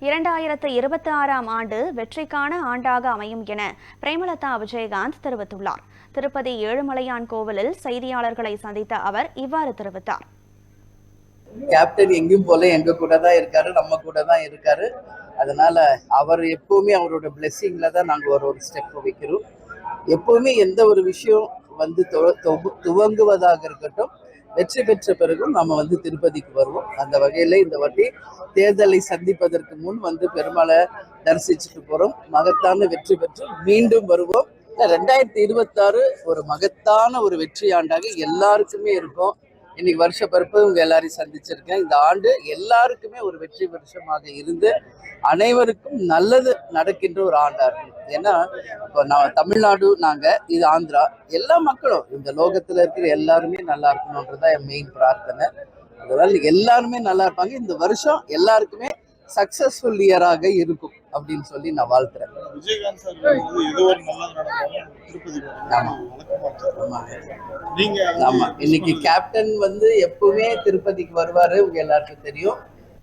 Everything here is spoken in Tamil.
2026ஆம் ஆண்டு வெற்றிக்கான ஆண்டாக அமையும் என பிரேமலதா விஜயகாந்த் தெரிவித்துள்ளார். திருப்பதி ஏழுமலையான் கோவிலில் செய்தியாளர்களை சந்தித்த அவர் இவ்வாறு தெரிவித்தார். கேப்டன் எங்கேயும் போல எங்க கூட தான் இருக்காரு, நம்ம கூட தான் இருக்காரு. அதனால அவர் எப்பவுமே அவரோட பிளெஸிங்ல தான் நாங்க ஒரு ஸ்டெப் வைக்கிறோம். எப்பவுமே எந்த ஒரு விஷயம் வந்து துவங்குவதாக இருக்கட்டும், வெற்றி பெற்ற பிறகும் நம்ம திருப்பதிக்கு வருவோம். அந்த வகையில இந்த வாட்டி தேர்தலை சந்திப்பதற்கு முன் பெருமாளை தரிசிச்சுட்டு போறோம். மகத்தான வெற்றி பெற்று மீண்டும் வருவோம். 2026 ஒரு மகத்தான ஒரு வெற்றி ஆண்டாக எல்லாருக்குமே இருக்கும். இன்னைக்கு வருஷ பிறப்பு உங்க எல்லாரையும் சந்திச்சிருக்கேன். இந்த ஆண்டு எல்லாருக்குமே ஒரு வெற்றி வருஷமாக இருந்து அனைவருக்கும் நல்லது நடக்கின்ற ஒரு ஆண்டா இருக்கு. ஏன்னா இப்போ தமிழ்நாடு, நாங்க இது ஆந்திரா, எல்லா மக்களும் இந்த லோகத்துல இருக்கிற எல்லாருமே நல்லா இருக்கணும்ன்றதான் என் மெயின் பிரார்த்தனை. அதனால எல்லாருமே நல்லா இருப்பாங்க. இந்த வருஷம் எல்லாருக்குமே சக்சஸ்ஃபுல் இயராக இருக்கும் அப்படின்னு சொல்லி நான் வாழ்த்துறேன். ஆமா, இன்னைக்கு கேப்டன் எப்பவுமே திருப்பதிக்கு வருவாரு, உங்க எல்லாருக்கும் தெரியும்.